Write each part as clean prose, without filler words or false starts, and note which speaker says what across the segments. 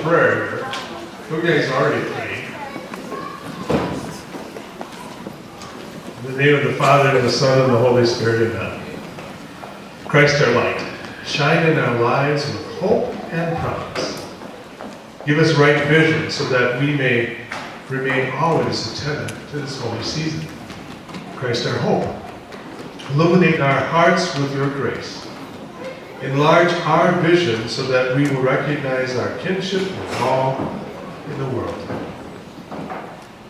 Speaker 1: prayer. You guys already prayed. In the name of the Father, and the Son, and the Holy Spirit, amen. Christ our light, shine in our lives with hope and promise. Give us right vision so that we may remain always attentive to this holy season. Christ our hope, illuminate our hearts with your grace. Enlarge our vision so that we will recognize our kinship with all in the world.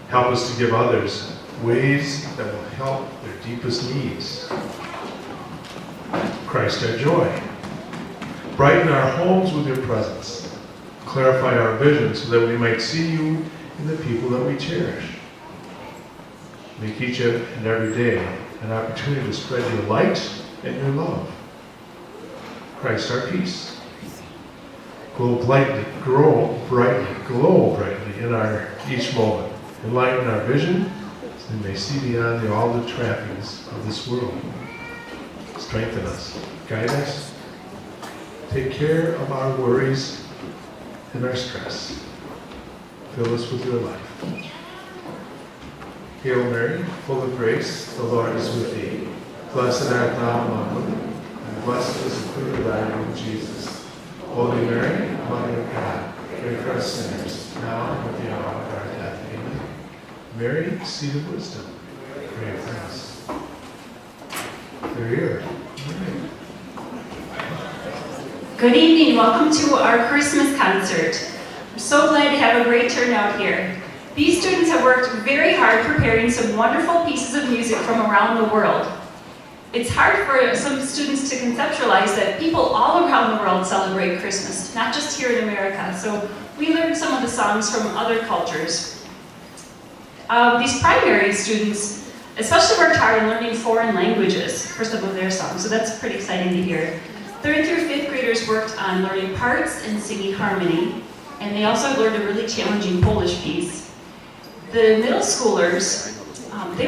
Speaker 1: Help us to give others ways that will help their deepest needs. Christ our joy. Brighten our homes with your presence. Clarify our vision so that we might see you in the people that we cherish. Make each and every day an opportunity to spread your light and your love. Christ our peace. Glow brightly in our each moment. Enlighten our vision so we may see beyond all the trappings of this world. Strengthen us, guide us, take care of our worries and our stress. Fill us with your life. Hail Mary, full of grace, the Lord is with thee. Blessed art thou among women, and blessed is the fruit of thy womb, Jesus. Holy Mary, Mother of God, pray for us sinners, now and at the hour of our death. Amen. Mary, seat of wisdom, pray for us. They're here.
Speaker 2: Good evening. Welcome to our Christmas concert. I'm so glad to have a great turnout here. These students have worked very hard preparing some wonderful pieces of music from around the world. It's hard for some students to conceptualize that people all around the world celebrate Christmas, not just here in America. So we learned some of the songs from other cultures. These primary students especially worked hard in learning foreign languages for some of their songs, so that's pretty exciting to hear. 3rd through 5th graders worked on learning parts and singing harmony, and they also learned a really challenging Polish piece. The middle schoolers, they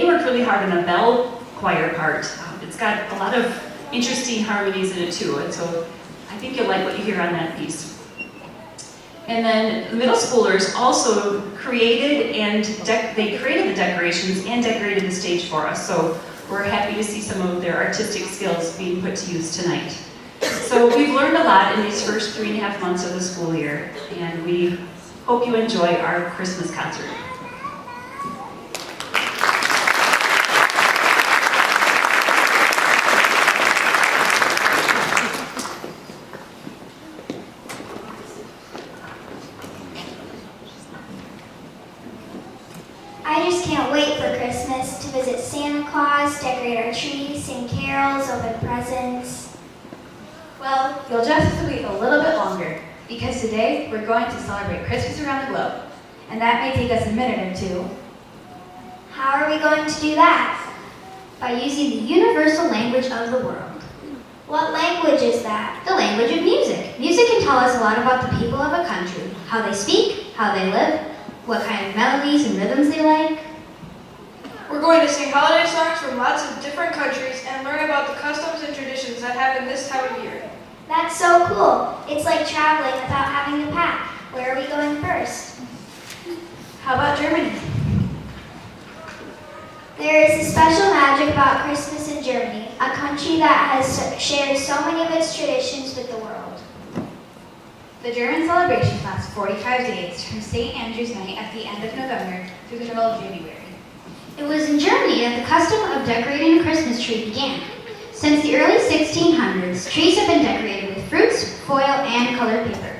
Speaker 2: worked really hard on a bell choir part. It's got a lot of interesting harmonies in it too, and so I think you'll like what you hear on that piece. And then the middle schoolers also created the decorations and decorated the stage for us, so we're happy to see some of their artistic skills being put to use tonight. So we've learned a lot in these first 3.5 months of the school year, and we hope you enjoy our Christmas concert.
Speaker 3: I just can't wait for Christmas to visit Santa Claus, decorate our tree, sing carols, open presents.
Speaker 4: Well, you'll just have to wait a little bit longer, because today we're going to celebrate Christmas around the globe, and that may take us a minute or two.
Speaker 3: How are we going to do that?
Speaker 5: By using the universal language of the world.
Speaker 3: What language is that?
Speaker 5: The language of music. Music can tell us a lot about the people of a country, how they speak, how they live, what kind of melodies and rhythms they like.
Speaker 6: We're going to sing holiday songs from lots of different countries and learn about the customs and traditions that happen this time of year.
Speaker 3: That's so cool. It's like traveling without having to pack. Where are we going first?
Speaker 4: How about Germany?
Speaker 3: There is a special magic about Christmas in Germany, a country that has shared so many of its traditions with the world.
Speaker 4: The German celebration lasts 45 days from St. Andrew's Night at the end of November through the middle of January.
Speaker 5: It was in Germany that the custom of decorating a Christmas tree began. Since the early 1600s, trees have been decorated with fruits, foil, and colored paper.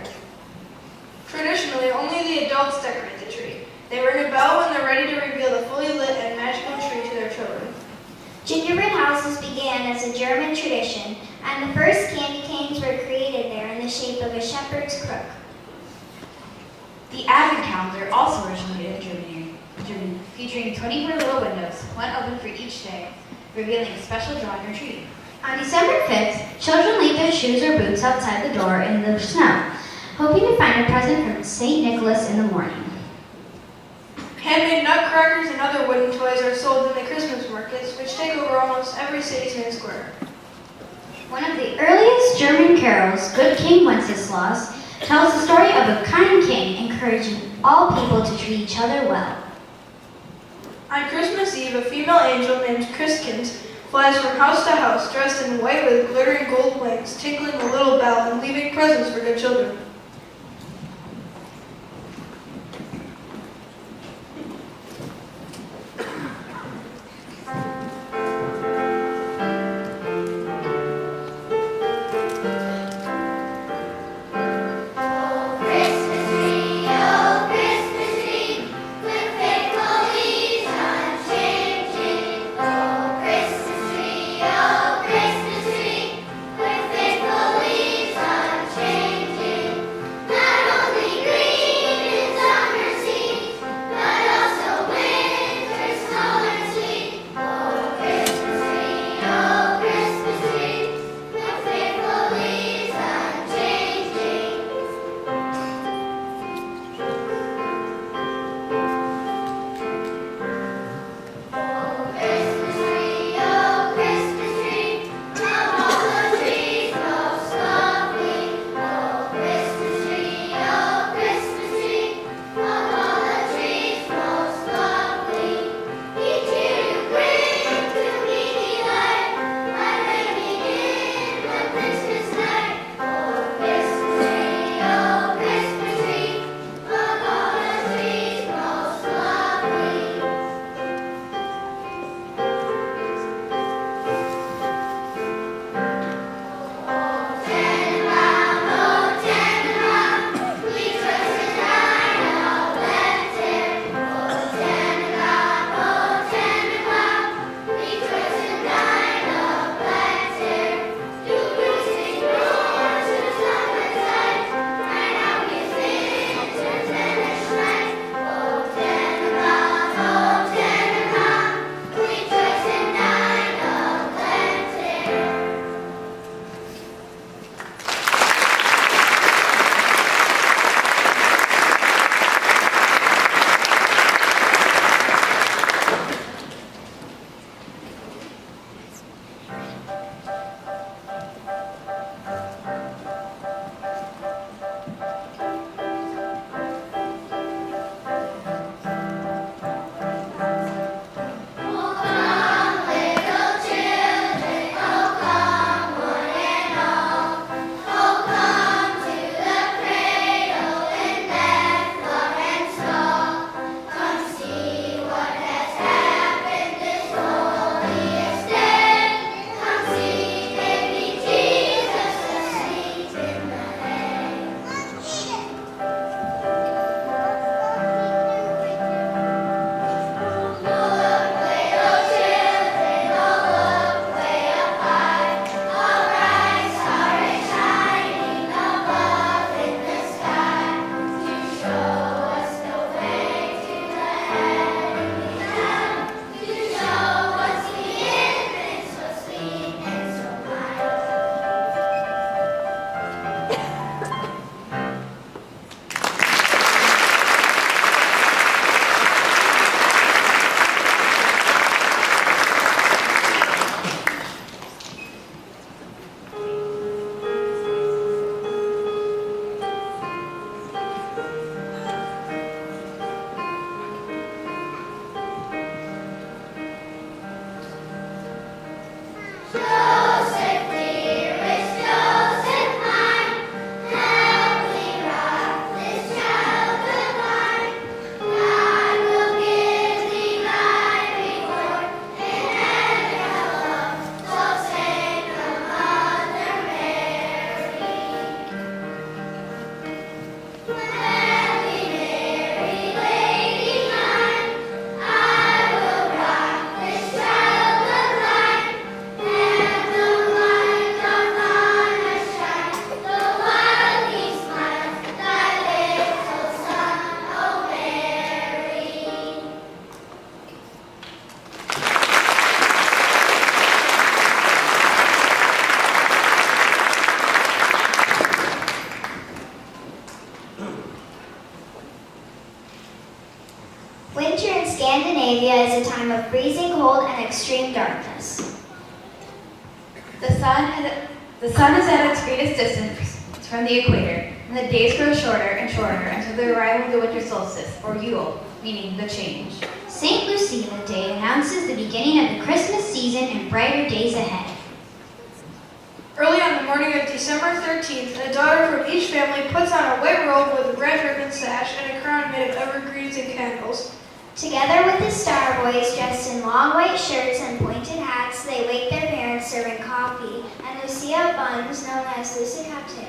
Speaker 6: Traditionally, only the adults decorate the tree. They ring a bell when they're ready to reveal the fully lit and magical tree to their children.
Speaker 3: Gingerbread houses began as a German tradition, and the first candy canes were created there in the shape of a shepherd's crook.
Speaker 4: The Advent calendar also originated in Germany, featuring 24 little windows, one open for each day, revealing a special drawing or treat.
Speaker 5: On December 5th, children leave their shoes or boots outside the door in the snow, hoping to find a present from St. Nicholas in the morning.
Speaker 6: Handmade nutcrackers and other wooden toys are sold in the Christmas markets, which take over almost every city's main square.
Speaker 5: One of the earliest German carols, Good King Wenceslas, tells the story of a kind king encouraging all people to treat each other well.
Speaker 6: On Christmas Eve, a female angel named Christkins flies from house to house, dressed in white with glittering gold wings, tinkling a little bell and leaving presents for good children.
Speaker 3: Winter in Scandinavia is a time of freezing cold and extreme darkness.
Speaker 4: The sun is at its greatest distance from the equator, and the days grow shorter and shorter until the arrival of the winter solstice, or Yule, meaning the change.
Speaker 5: St. Lucia Day announces the beginning of the Christmas season and brighter days ahead.
Speaker 6: Early on the morning of December 13th, a daughter from each family puts on a white robe with a red ribbon sash and a crown made of evergreens and candles.
Speaker 3: Together with the Star Boys dressed in long white shirts and pointed hats, they wake their parents serving coffee and Lucia buns known as Lucia Capter.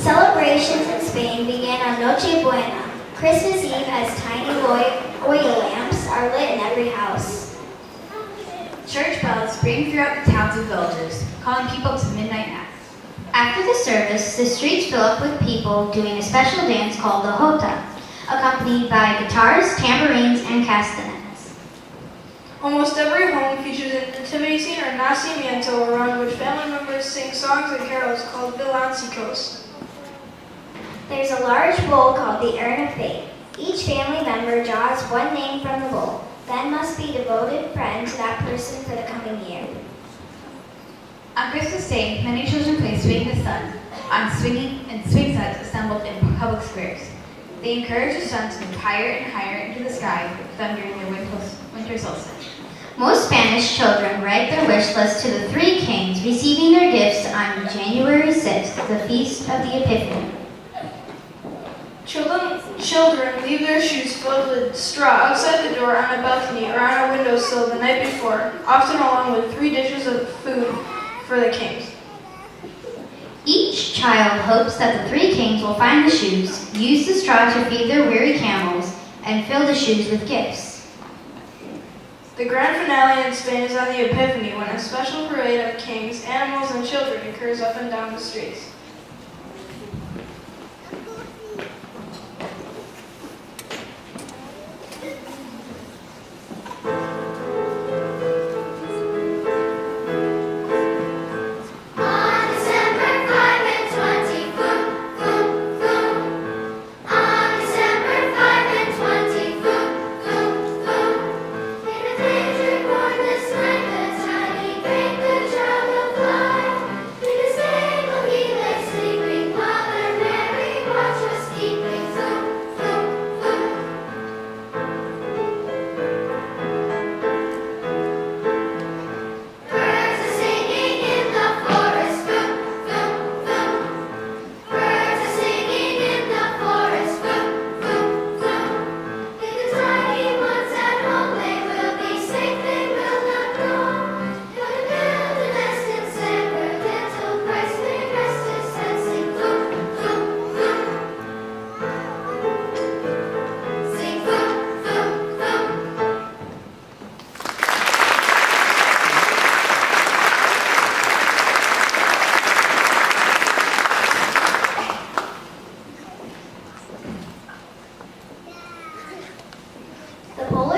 Speaker 3: Celebrations in Spain began on Noche Buena, Christmas Eve, as tiny oil lamps are lit in every house.
Speaker 4: Church bells ring throughout the towns and villages, calling people to midnight mass.
Speaker 5: After the service, the streets fill up with people doing a special dance called the Jota, accompanied by guitars, tambourines, and castanets.
Speaker 6: Almost every home features an nativity scene or nacimiento around which family members sing songs and carols called villancicos.
Speaker 3: There's a large bowl called the Urn of Fate. Each family member draws one name from the bowl, then must be devoted friend to that person for the coming year.
Speaker 4: On Christmas Day, many children play Swing the Sun on swing sets assembled in public squares. They encourage the sun to move higher and higher into the sky with them during the winter solstice.
Speaker 5: Most Spanish children write their wish list to the three kings, receiving their gifts on January 6th, the feast of the Epiphany.
Speaker 6: Children leave their shoes filled with straw outside the door on a balcony or on a windowsill the night before, often along with 3 dishes of food for the kings.
Speaker 5: Each child hopes that the three kings will find the shoes, use the straw to feed their weary camels, and fill the shoes with gifts.
Speaker 6: The grand finale in Spain is on the Epiphany, when a special parade of kings, animals, and children occurs up and down the streets.
Speaker 3: On December 5 and 20, boom, boom,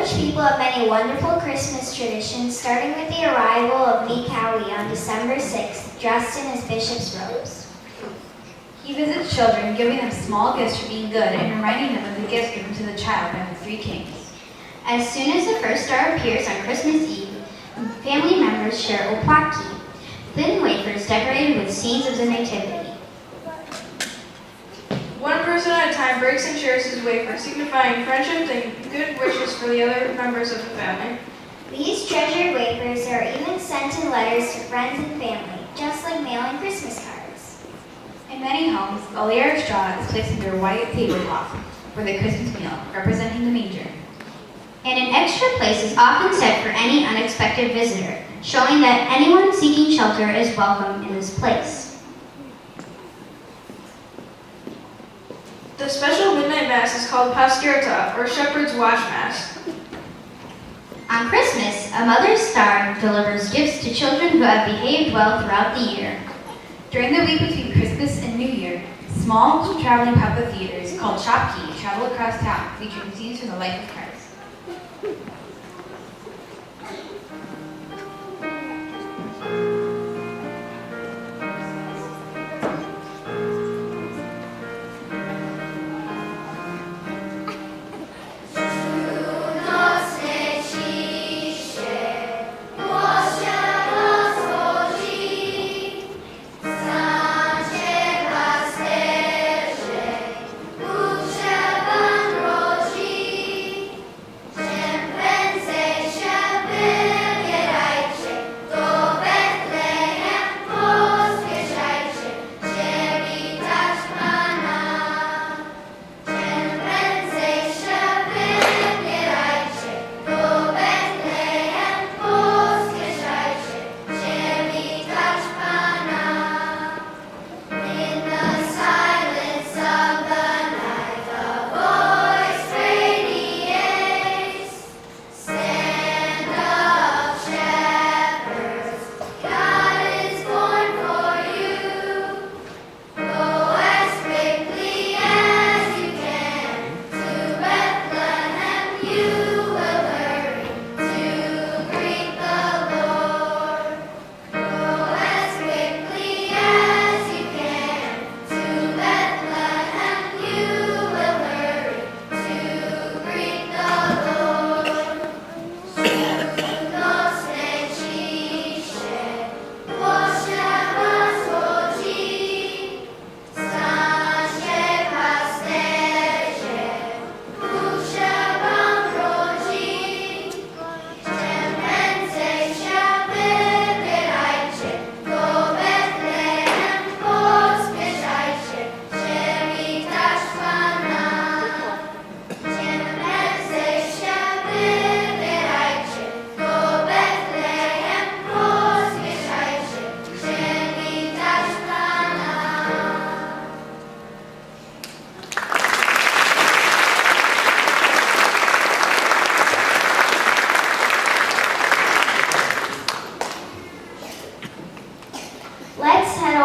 Speaker 3: Polish people have many wonderful Christmas traditions, starting with the arrival of Mikołaj on December 6th, dressed in his bishop's robes.
Speaker 4: He visits children, giving them small gifts for being good and reminding them of the gifts given to the child by the three kings.
Speaker 5: As soon as the first star appears on Christmas Eve, family members share opłatki, thin wafers decorated with scenes of the Nativity.
Speaker 6: One person at a time breaks and shares his wafer, signifying friendship and good wishes for the other members of the family.
Speaker 3: These treasured wafers are even sent in letters to friends and family, just like mailing Christmas cards.
Speaker 4: In many homes, a layer of straw is placed under a white tablecloth for the Christmas meal, representing the manger.
Speaker 5: And an extra place is often set for any unexpected visitor, showing that anyone seeking shelter is welcome in this place.
Speaker 6: The special midnight mass is called Paskirta, or Shepherd's Watch Mass.
Speaker 5: On Christmas, a mother's star delivers gifts to children who have behaved well throughout the year.
Speaker 4: During the week between Christmas and New Year, small traveling puppet theaters called Shopki travel across town, featuring scenes from the life of Christ.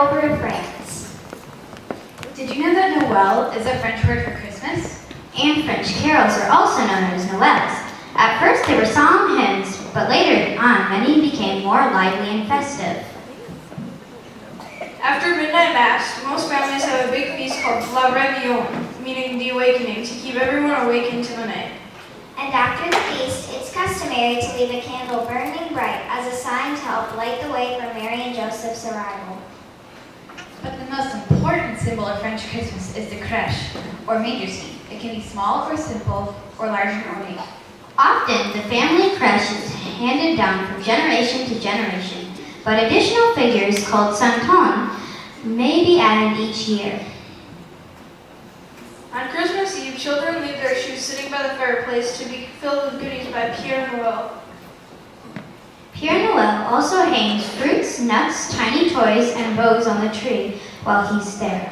Speaker 3: over to France.
Speaker 4: Did you know that Noel is a French word for Christmas?
Speaker 5: And French carols are also known as noëls. At first they were solemn hymns, but later on many became more lively and festive.
Speaker 6: After midnight mass, most families have a big feast called La Réveillon, meaning the awakening, to keep everyone awake into the night.
Speaker 3: And after the feast, it's customary to leave a candle burning bright as a sign to help light the way for Mary and Joseph's arrival.
Speaker 4: But the most important symbol of French Christmas is the crèche, or manger scene. It can be small or simple, or large and ornate.
Speaker 5: Often, the family crèche is handed down from generation to generation, but additional figures called santons may be added each year.
Speaker 6: On Christmas Eve, children leave their shoes sitting by the fireplace to be filled with goodies by Père Noël.
Speaker 5: Père Noël also hangs fruits, nuts, tiny toys, and bows on the tree while he's there.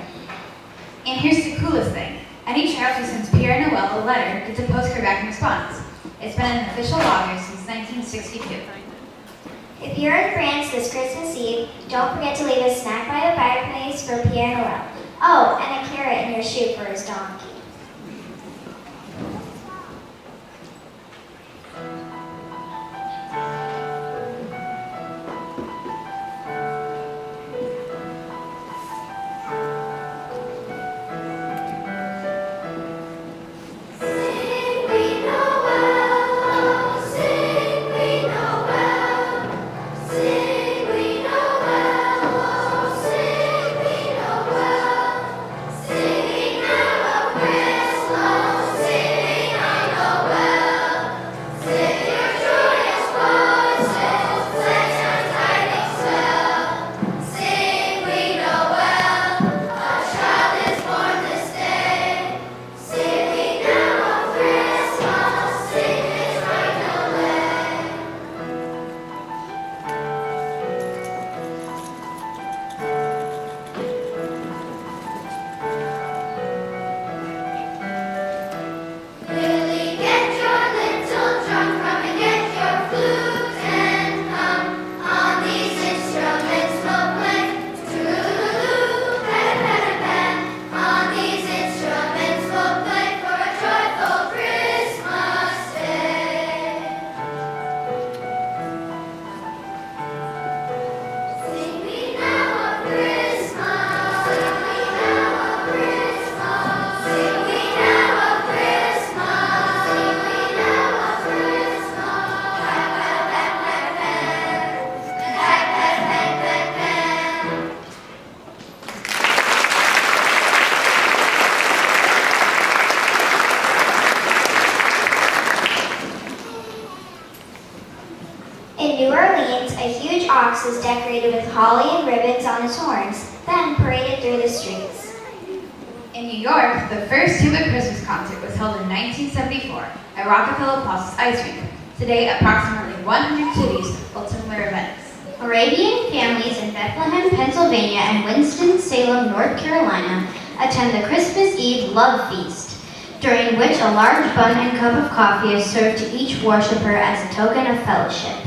Speaker 4: And here's the coolest thing. Any child who sends Père Noël a letter gets a postcard back in response. It's been an official law here since 1962.
Speaker 3: If you're in France this Christmas Eve, don't forget to leave a snack by the fireplace for Père Noël. Oh, and a carrot in your shoe for his donkey. Orleans, a huge ox was decorated with holly and ribbons on its horns, then paraded through the streets.
Speaker 4: In New York, the first tuba Christmas concert was held in 1974 at Rockefeller Plaza's ice rink. Today, approximately 100 cities hold similar events.
Speaker 5: Arabian families in Bethlehem, Pennsylvania, and Winston-Salem, North Carolina, attend the Christmas Eve Love Feast, during which a large bun and cup of coffee is served to each worshiper as a token of fellowship.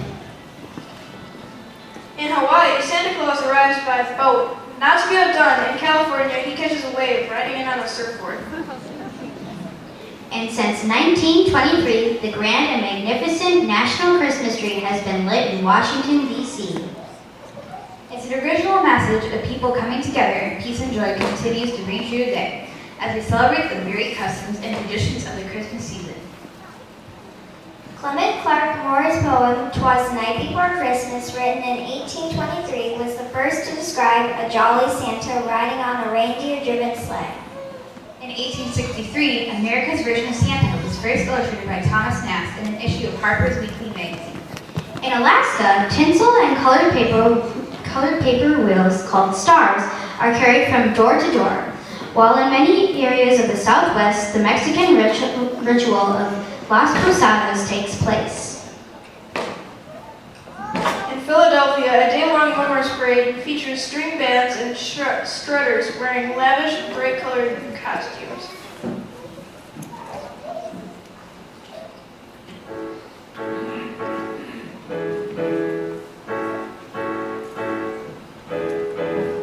Speaker 6: In Hawaii, Santa Claus arrives by boat. Not to be outdone, in California, he catches a wave riding in on a surfboard.
Speaker 5: And since 1923, the grand and magnificent National Christmas Tree has been lit in Washington, D.C.
Speaker 4: It's an original message of people coming together in peace and joy continues to ring through today as we celebrate the varied customs and traditions of the Christmas season.
Speaker 3: Clement Clarke Moore's poem, "'Twas the Night Before Christmas," written in 1823, was the first to describe a jolly Santa riding on a reindeer-driven sleigh.
Speaker 4: In 1863, America's version of Santa was first illustrated by Thomas Nast in an issue of Harper's Weekly magazine.
Speaker 5: In Alaska, tinsel and colored paper wheels called stars are carried from door to door, while in many areas of the Southwest, the Mexican ritual of Las Posadas takes place.
Speaker 6: In Philadelphia, a day-long Homer's Parade features string bands and strutters wearing lavish, bright-colored costumes.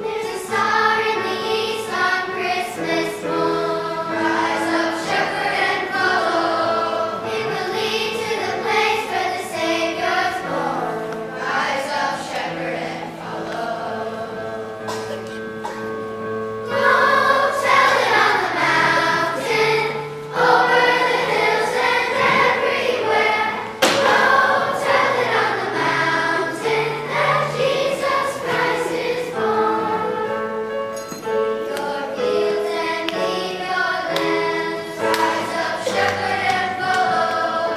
Speaker 3: There's a star in the east on Christmas morn. Rise up, shepherd, and follow. It will lead to the place where the Savior's born. Rise up, shepherd, and follow. Don't tell it on the mountain, over the hills and everywhere. Don't tell it on the mountain that Jesus Christ is born. Leave your fields and leave your lands. Rise up, shepherd, and follow.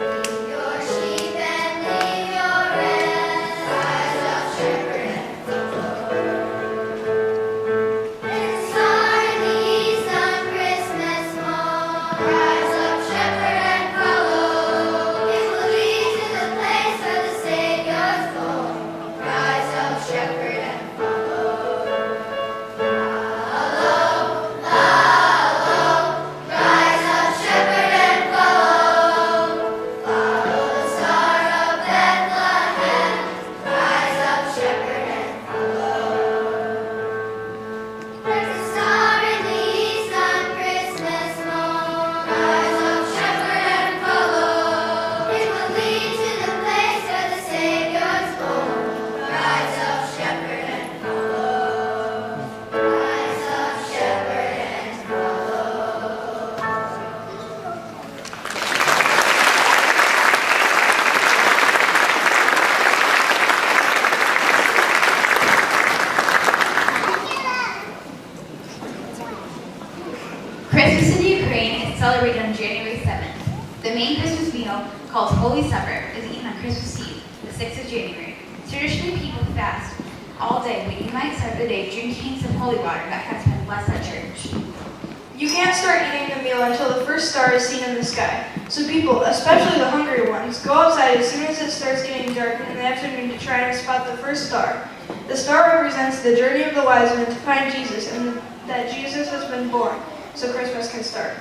Speaker 3: Leave your sheep and leave your rest. Rise up, shepherd, and follow. There's a star in the east on Christmas morn. Rise up, shepherd, and follow. It will lead to the place where the Savior's born. Rise up, shepherd, and follow. Follow, follow. Rise up, shepherd, and follow. Follow the star of Bethlehem. Rise up, shepherd, and there's a star in the east on Christmas morn. Rise up, shepherd, and follow. It will lead to the place where the Savior's born. Rise up, shepherd, and follow. Rise up, shepherd, and follow.
Speaker 4: Christmas in Ukraine is celebrated on January 7th. The main Christmas meal, called Holy Supper, is eaten on Christmas Eve, the 6th of January. Traditionally, people fast all day, but you might start the day drinking some holy water that has been blessed at church.
Speaker 6: You can't start eating the meal until the first star is seen in the sky. So people, especially the hungry ones, go outside as soon as it starts getting dark in the afternoon to try and spot the first star. The star represents the journey of the wise men to find Jesus and that Jesus has been born, so Christmas can start.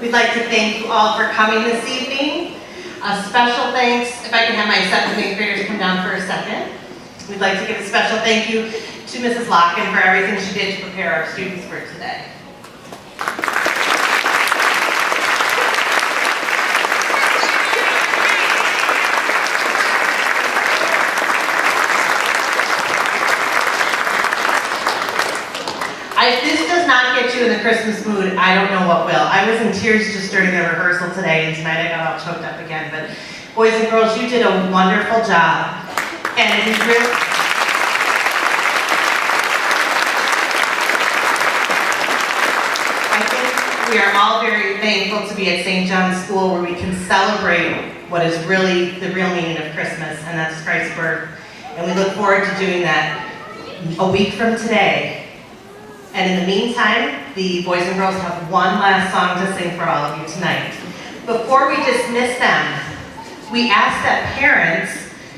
Speaker 7: We'd like to thank you all for coming this evening. A special thanks, if I can have my 7th and 8th graders come down for a second. We'd like to give a special thank you to Mrs. Locken for everything she did to prepare our students for today. If this does not get you in the Christmas mood, I don't know what will. I was in tears just during the rehearsal today, and tonight I got all choked up again. But boys and girls, you did a wonderful job. And it is really... I think we are all very thankful to be at St. John's School, where we can celebrate what is really the real meaning of Christmas, and that's Christ's birth. And we look forward to doing that a week from today. And in the meantime, the boys and girls have one last song to sing for all of you tonight. Before we dismiss them, we ask that parents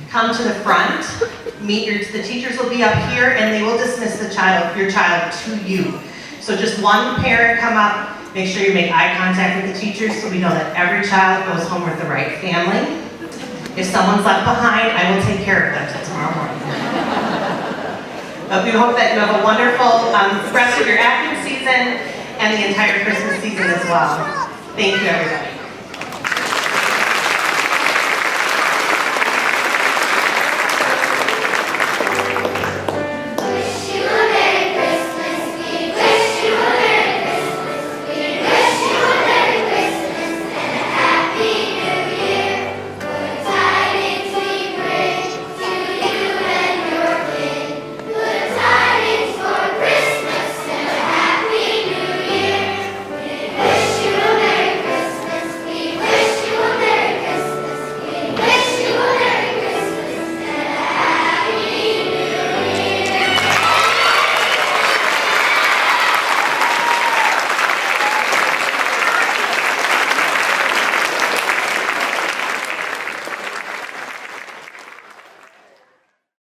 Speaker 7: come to the front, the teachers will be up here, and they will dismiss your child to you. So just one parent come up, make sure you make eye contact with the teachers so we know that every child goes home with the right family. If someone's left behind, I will take care of them till tomorrow morning. But we hope that you have a wonderful rest of your acting season and the entire Christmas season as well. Thank you, everybody.